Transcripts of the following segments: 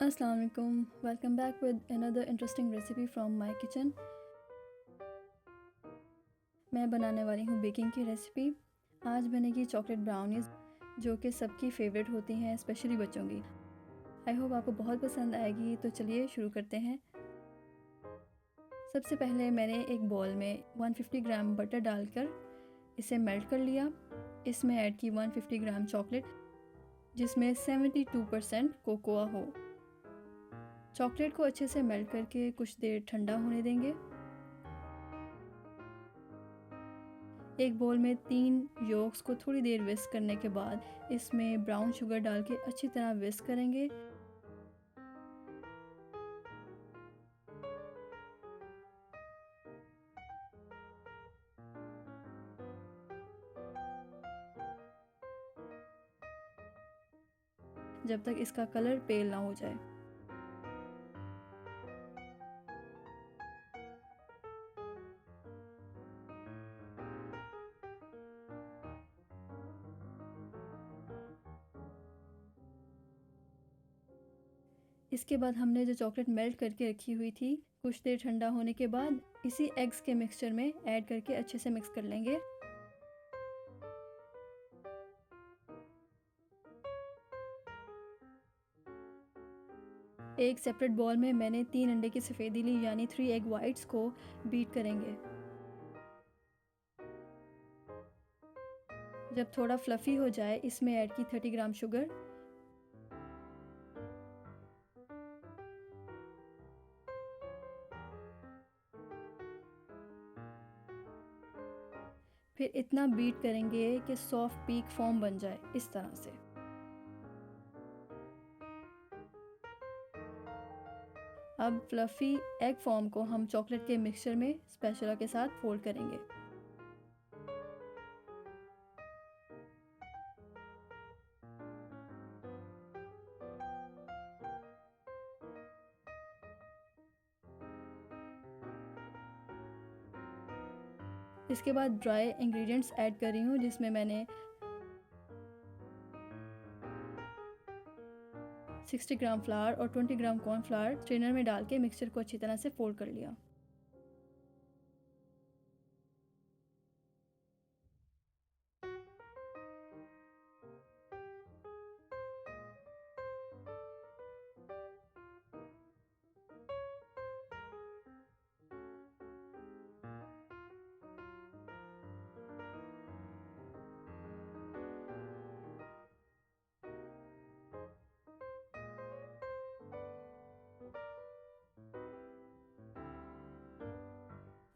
अस्सलाम वालेकुम, welcome back with another interesting recipe from my kitchen. मैं बनाने वाली हूँ बेकिंग की रेसिपी। आज बनेगी चॉकलेट ब्राउनीज़, जो कि सबकी फेवरेट होती हैं, स्पेशली बच्चों की। आई होप आपको बहुत पसंद आएगी। तो चलिए शुरू करते हैं। सबसे पहले मैंने एक बॉल में 150 ग्राम बटर डालकर इसे मेल्ट कर लिया। इसमें ऐड की 150 ग्राम चॉकलेट, जिसमें 72% कोकोआ हो। चॉकलेट को अच्छे से मेल्ट करके कुछ देर ठंडा होने देंगे। एक बोल में 3 योग्स को थोड़ी देर विस्क करने के बाद इसमें ब्राउन शुगर डाल के अच्छी तरह विस्क करेंगे। जब तक इसका कलर पेल ना हो जाए। इसके बाद हमने जो चॉकलेट मेल्ट करके रखी हुई थी, कुछ देर ठंडा होने के बाद इसी एग्स के मिक्सचर में ऐड करके अच्छे से मिक्स कर लेंगे। एक सेपरेट बॉल में मैंने 3 अंडे की सफ़ेदी ली, यानी 3 एग वाइट्स को बीट करेंगे। जब थोड़ा फ्लफ़ी हो जाए, इसमें ऐड की 30 ग्राम शुगर। फिर इतना बीट करेंगे कि सॉफ्ट पीक फॉर्म बन जाए, इस तरह से। अब फ्लफ़ी एग फॉर्म को हम चॉकलेट के मिक्सचर में स्पैचुला के साथ फोल्ड करेंगे। इसके बाद ड्राई इंग्रेडिएंट्स ऐड कर रही हूँ, जिसमें मैंने 60 ग्राम फ्लावर और 20 ग्राम कॉर्नफ्लावर स्ट्रेनर में डाल के मिक्सचर को अच्छी तरह से फोल्ड कर लिया।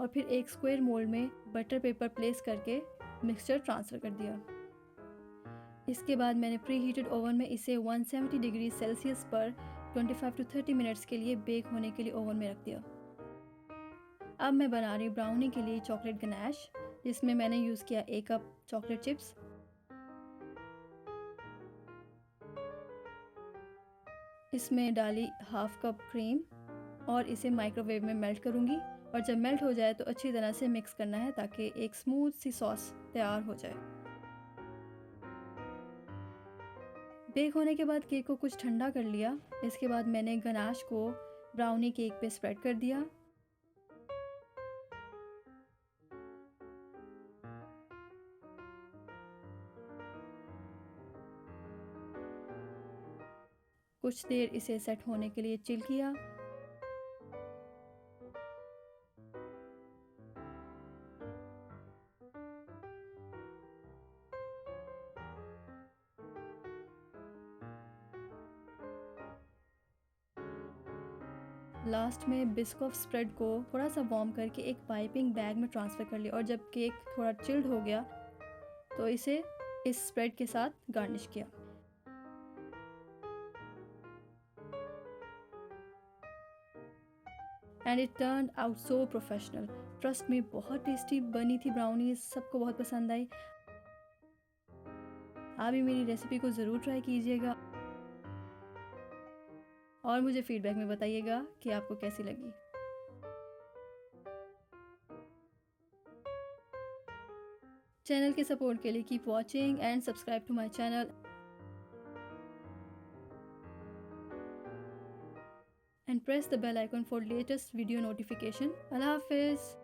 और फिर एक स्क्वायर मोल्ड में बटर पेपर प्लेस करके मिक्सचर ट्रांसफ़र कर दिया। इसके बाद मैंने प्री हीटेड ओवन में इसे 170 डिग्री सेल्सियस पर 25 टू 30 मिनट्स के लिए बेक होने के लिए ओवन में रख दिया। अब मैं बना रही हूँ ब्राउनी के लिए चॉकलेट गनाश, जिसमें मैंने यूज़ किया 1 कप चॉकलेट चिप्स, इसमें डाली हाफ कप क्रीम और इसे माइक्रोवेव में मेल्ट करूँगी। और जब मेल्ट हो जाए तो अच्छी तरह से मिक्स करना है, ताकि एक स्मूथ सी सॉस तैयार हो जाए। बेक होने के बाद केक को कुछ ठंडा कर लिया। इसके बाद मैंने गनाश को ब्राउनी केक पे स्प्रेड कर दिया। कुछ देर इसे सेट होने के लिए चिल किया। लास्ट में बिस्कॉफ स्प्रेड को थोड़ा सा वार्म करके एक पाइपिंग बैग में ट्रांसफ़र कर लिया। और जब केक थोड़ा चिल्ड हो गया तो इसे इस स्प्रेड के साथ गार्निश किया। And it turn out so professional. Trust में बहुत टेस्टी बनी थी ब्राउनीज, सबको बहुत पसंद आई। आप भी मेरी रेसिपी को ज़रूर ट्राई कीजिएगा और मुझे फीडबैक में बताइएगा कि आपको कैसी लगी। चैनल के सपोर्ट के लिए keep watching and subscribe to my channel. and press the bell icon for latest video notification. Allah Hafiz.